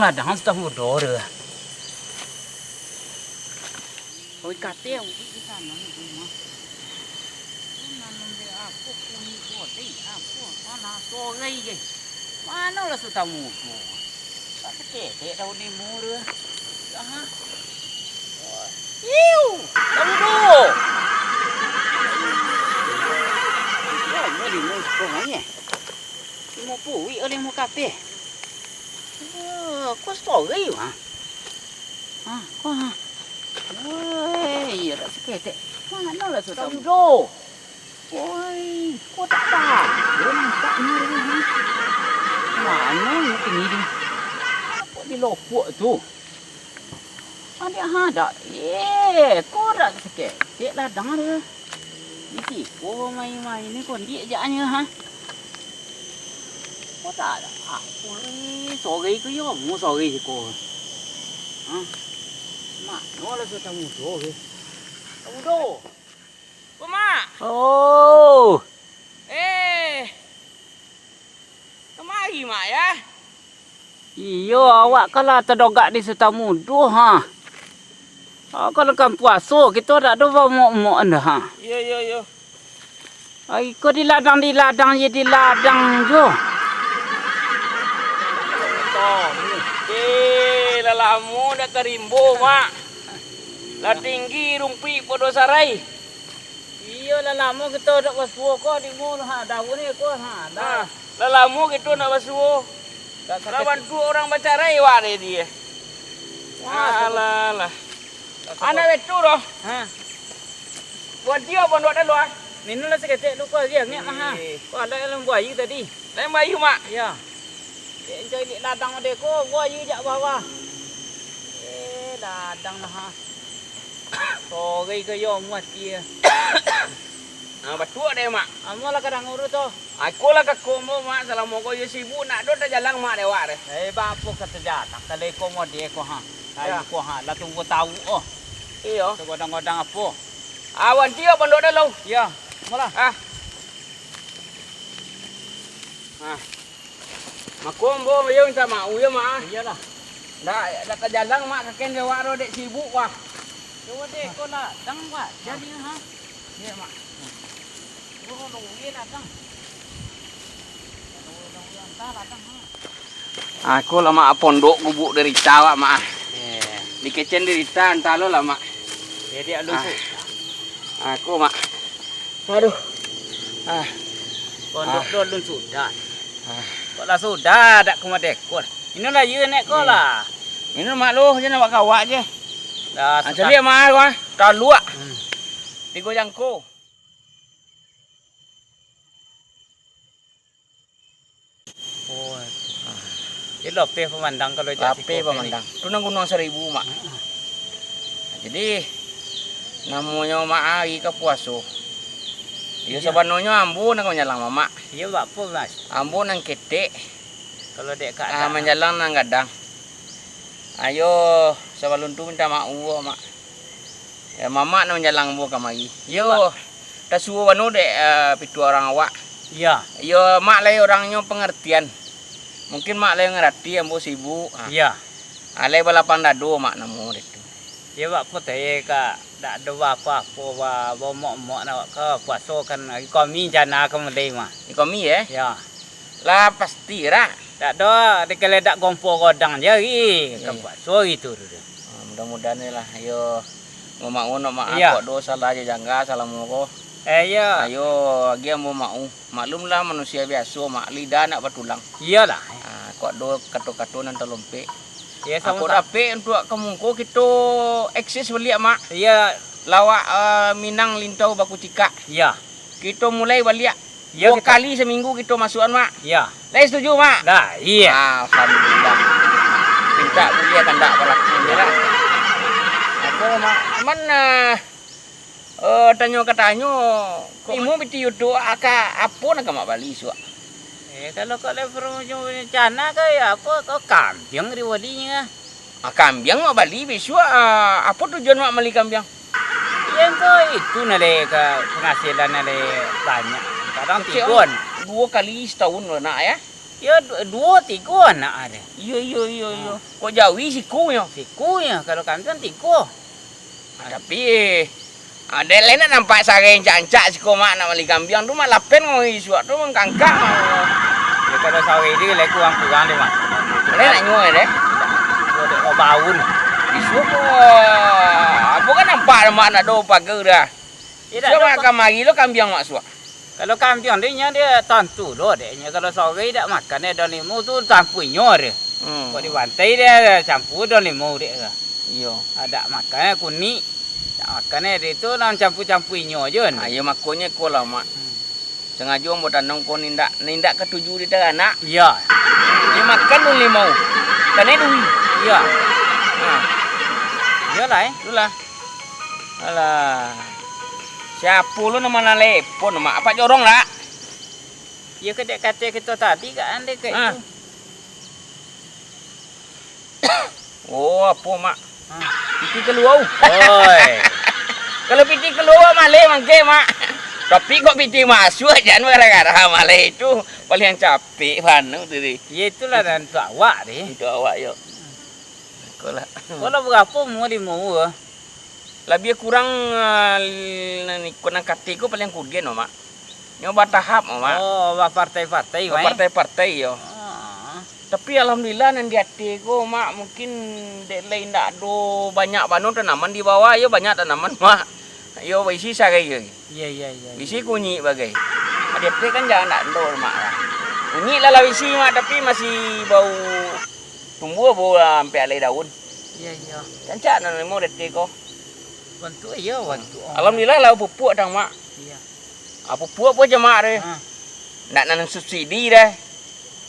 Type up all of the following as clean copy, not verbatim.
ladang sudah mudor. Oi kate di sana ni mah. Nanam de aku kuni bote aku ana sogai je. Mana lah sudah mudo. Tak kete daun ni mur. Aha. Iu, dah mudo. Ya, ni mau sekolah mau pui oleh mau kape. Kau story mah. Kau Woi, rak sekete. Mana lah sudah mudo. Woi, kau tak tak. Dia nampak ni. Mana mungkin ni? Apa di lopok tu? Ada. Kau rak sekete ladang dia. Ini kau main-main ni kau dia ajaknya ha. Kau tak ada. Sorry ke yo, mu sorry kau. Mak, nolah sudah mudo ke. Mudo. Mak. Oh. Kemari mak ya. Iyo, awak kalau terdogak di sudah mudo ha. Kalau kan puasa kita tak ada mok-mok dah ha. Yo. Ai kau di ladang je di ladang jo. Lalamu dah kerimbo mak. Lah tinggi rumpi podo sarai. Iyo lama kita dak waspo ko di mul ha daun ni ko ha dah. Lalamu gitu nak basuh. Lah bantu orang bacarai wa dia. Alah. Anak betu doh. Ha. Buat dia pun buat dah. Ninu lah sekete lu ko dia ngek mah ha. Ko ada dalam buayu tadi. Lain bayu mak. Ya. Dia enjoy di ladang ade ko buayu jak bawah. Ladang lah ha. Sorry ke yo muat dia. Betul deh mak. Amolah kadang urut tu. Aku lah ke komo mak salah mau kau sibuk nak dot jalan mak dewa deh. Bapak kata jatah kalau komo dia ko ha. Ya. Ai ko ha lah tunggu tahu oh. Iyo. Godang-godang apa? Awan dia pun dot dah lo. Ya, mola. Makombo mayo minta mau ya mak. Iyalah. Dah ke jalan mak kakek dewa ro dek sibuk wah. Coba dek ko lah dang wa jadi ha. Ya mak. Dong ye datang. Dong datang ha. Aku lah mak pondok gubuk dari Tawa mak. Di kecen dari Tan talo lah mak. Jadi alu su. Aku mak. Aduh. Pondok dulu sudah. Kok lah sudah dak kuma dekor. Inilah ye nek ko lah. Ini mak lu je nak buat kawak je. Dah Jadi mak gua talu ah. Tigo jangko. Oh. Elok teh pemandang kalau Tapi pemandang. Tu nang Gunung Seribu mak. Jadi namanya mak hari ke puasa. Ya sebenarnya ambu nang menjalang mamak. Ya apa mas? Ambu nang ketek. Kalau dek kat Menjalang nang gadang. Ayo sebelum tu minta mau mak. Ya mamak nang menjalang ambu kamari. Yo dah suruh banu dek pitu orang awak. Ya. Yo mak lai orangnya pengertian. Mungkin mak lai ngerti ambu sibuk. Ya. Alai balapan dado mak namu itu. Ya apa teh ka dak ada apa-apa wa mok nak ke puasa kan kami jana kemudian mah. Ikomi ya? Ya. Lah pasti lah. Tak ada dikeledak gompo godang je ke puasa itu. Mudah-mudahan ni lah. Ayo mau mak Ya. aku dosa lah aja jangga salam moko. Ya. Ayo lagi mau maklumlah manusia biasa mak lidah nak bertulang. Iyalah. Kok do kato-kato nanti lompe. Ya Aku sama. dapat untuk kemungko kita eksis beli mak. Ya. Lawak Minang Lintau Baku Cika. Ya. Kita mulai balik. Ya, Dua kali seminggu kita masukan mak. Ya. Lai setuju mak? Dah, iya. Alhamdulillah. Minta beli akan tak berlaku lah. Apa mak? Mana? Tanya katanya. Imu biti yudo aka apa nak mak Bali suak? Kalau kau level rencana ke ya apa kau kambing riwadinya. Kambing mak Bali besok apa tujuan mak beli kambing? Yang kau itu nale ke penghasilan nale banyak. Kadang tigon. 2 kali setahun lah nak ya? Ya 2-3 anak ada. Iya. Kok jawi sikunya? Sikunya kalau kampion 3. Tapi ada lain nak nampak sareng cancak siko mak nak beli kampion tu mak lapen ngoi suak tu mengkangkak. Ya kalau sawah ini lek kurang deh, Mak. Lain nak nyoi deh. Ada baun. Isu ko apa kan nampak mak nak do pagar dah. Ya So mak kamari lo kampion mak suak. kalau kampion dia tantu loh deknya. Kalau sawah tak makan dia limo tu campuinyo dia. Kau di pantai dia campur limo dia. Iya. Ada makannya kuning. Tak makannya dia tu lang campur-campuinyo je. Ayo makonya ko lah mak. Sengaja mau tanong ko nindak ketujuh di anak. Ya. Dia makan dulu limau. Tanah duwi. Ya. Ha. Iyalah Itulah. Alah. Siapa lu nama telepon mak? Apa jorong lah? Ya kedek kata kita tadi kan dia kayak itu. Oh, apa mak? Ha. Piti keluar. Oi. Kalau piti keluar malai mangke mak. Tapi kok piti masuk jangan gara-gara malai itu paling capek panu tu di. Ya itulah dan tu awak deh. Itu awak yo. Kolah. Kalau berapa mau di mau? Lebih kurang ni kunang katiku paling kugen mak. Nyoba tahap mak. Oh, partai-partai, Partai-partai yo. Ah. Tapi alhamdulillah nan di hati ko mak mungkin dek lain tak do banyak banu tanaman di bawah yo banyak tanaman mak. Yo bisi sagai yo. Ya. Bisi kunyi bagai. DP kan jangan tak do mak lah. Kunyi lah bisi mak tapi masih bau tumbuh bau sampai alai daun. Ya. Cancak nan mau DP ko. Bantu ya, bantu. Alhamdulillah lah pupuk dang mak. Ya. Pupuk apa je mak deh. Ha. Nak nan subsidi deh.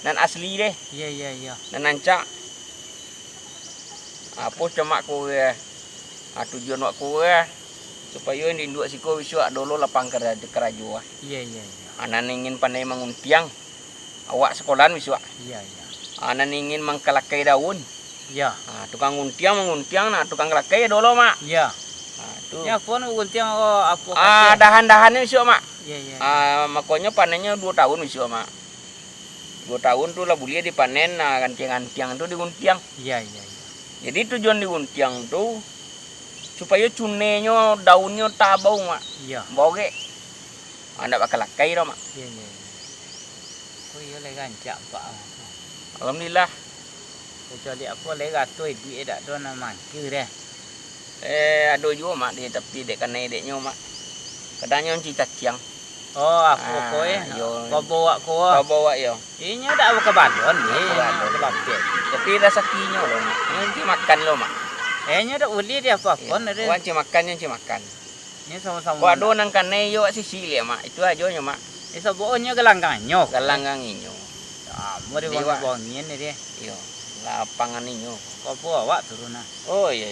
Nan asli deh. Ya. Nan nancak. Apa cemak ko tujuan wak ko supaya ini induk siko wisuak dulu lapang kerajua. Ya. Anan ingin pandai menguntiang. Awak sekolahan wisuak. Ya. Anan ingin mengkelakai daun. Ya. Tukang menguntiang nah tukang kelakai dulu mak. Ya. Tu. Ya pun gunting apa Dahan-dahannya wisuak mak. Ya. Makanya panennya 2 tahun wisuak mak. 2 tahun tu lah boleh dipanen, gantiang-gantiang tu diguntiang. Ya. Jadi tujuan diguntiang tu supaya cunenya daunnya tak bau mak. Ya. Bau ke? Anda bakal lakai dah mak. Ya. Oh iya le gancak pak. Alhamdulillah. Kecuali apa le gatoi duit dak do na mangke deh. Ada juga mak dia tapi dek kena deknya mak. Kadangnya cita ciang. Oh, aku kowe. Kau bawa ko. Kau bawa yo. Inya dak ke balon ni. Ke Balon. Tapi rezekinya loh mak. Nanti makan lo mak. Nya dak uli dia apa-apa ada. Wan makan makan. Ni sama-sama. Waduh nang kena yo sisi le mak. Itu aja nya mak. Sabonya gelangganyo. Galangang inyo. Ah, mau dibuang ni dia. Yo. Lapangan inyo. Kau bawa turun nah. Oh iya.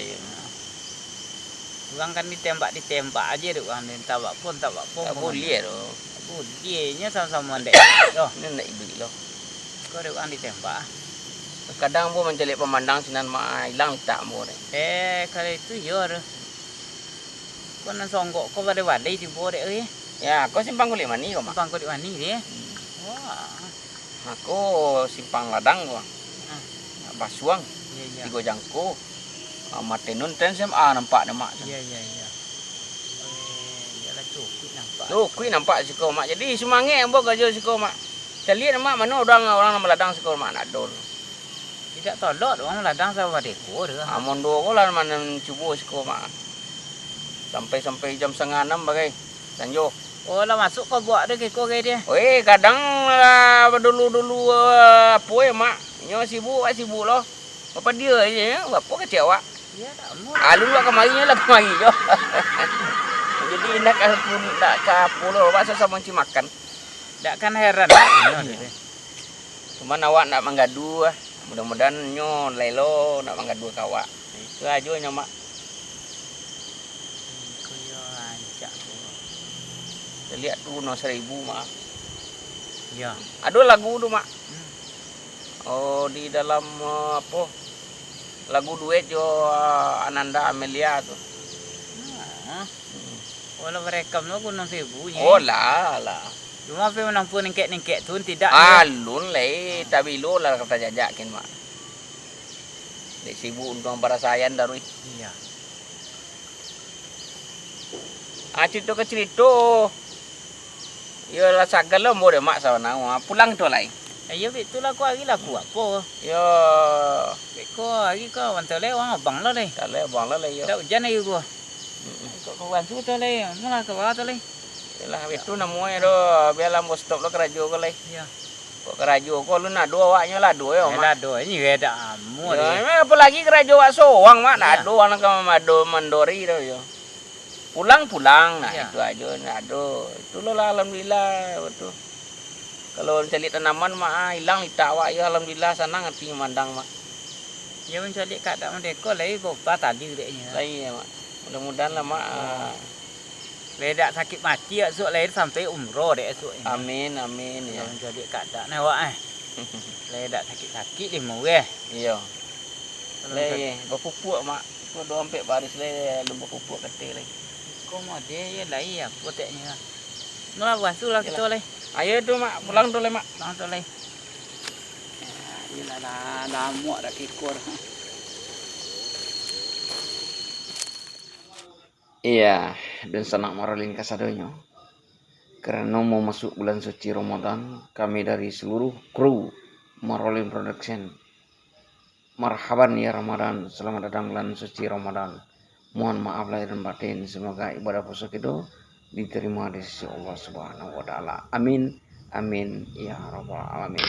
Orang kan ditembak aja duk kan tabak pun. Tak boleh doh. Budinya sama-sama dek. Doh, Ini nak ibli lo. kau duk kan ditembak. Kadang pun mencari pemandang sinan mak hilang tak mau deh. Kalau itu ya. Kau nak songgok kau pada wadai di bawah dek eh. Ya, kau simpang kulit mani kau mak. Simpang kau di mana dia? Wah. Aku simpang ladang gua. Basuang Ya. di Gojangko. Matenun ten SMA nampak mak. Ya. Yalah cukup nampak. Tu kui nampak siko mak. Jadi semangat ambok kerja siko mak. Saya lihat mak mana orang nama ladang siko mak nak dol. Tidak tolak orang ladang sama deko dia. Amon do ko lah mana cubo siko mak. Sampai jam 5:30 bagai. Sanjo. Oh lah masuk kau buat dia keko kayak dia. Weh kadang dulu apa ya mak. Nyo sibuk lo. Apa dia aja apa kecewa. Ya tak mau. Alu lah kemarinya lah kemari jo. Jadi nak ke pulau pak sama ci makan. Tak kan heran. Cuma awak nak menggadu mudah-mudahan nyo lelo nak menggadu kawak. Itu aja nyo mak. Koyo ancak. Lihat tu no 1000 mak. Ya. Ada lagu tu mak. Oh di dalam apa? Lagu duet jo Ananda Amelia tu. Walau merekam no Gunung Sebu. Oh lah. Cuma pe menampu nengkek tu tidak. Ya. Alun le, tapi lo lah kata jajakin mak. Dek sibuk untuk parasayan darui. Iya. Cerita ke cerita. Ya lah sagal lo mau deh mak sawana. Pulang tu lai. Ayo itulah ku lagi lah ku apa. Ya. Ko lagi ko wanto le wang abang lo deh. Tak le bang lah le yo. Tak hujan ayo ku. Ko wantu tu le, mula ke bawah tu le. Yalah itu namanya do, biarlah mau stop lo kerajo ko lai. Iya. Kok kerajo ko lu nak dua waknya lah dua yo mak. Lah do ini ada amu Ya, deh. apa lagi kerajo wak soang mak, nak Iya. do anak mado mandori do yo. Pulang, nah Iya. itu aja, nah do. Itu lo lah alhamdulillah betul. Kalau mencari tanaman mah hilang litak wak ya alhamdulillah senang hati memandang mak. Ya mencari keadaan mereka le ko tadi deknya. Lah iya mak. Mudah-mudahan lah mak. Ledak sakit mati esok le sampai umroh dek esok ini. Amin amin ya. Ya mencari keadaan awak Ledak sakit-sakit dia mau eh. Iya. Le berpupuk mak. Ko do ampe baris le lu berpupuk kete le. Ko mau dia ya lah ya poteknya. Mula basuh lah kita le. Ayo tu mak, pulang tu le mak. Lang tu le. Inilah lah muak dah kikor. Iya, dan senang maralin kasadonyo. Karena mau masuk bulan suci Ramadan, kami dari seluruh kru Marolin Production. Marhaban ya Ramadan, selamat datang bulan suci Ramadan. Mohon maaf lahir dan batin, semoga ibadah puasa kita diterima di sisi Allah Subhanahu wa taala. Amin. Amin ya rabbal alamin.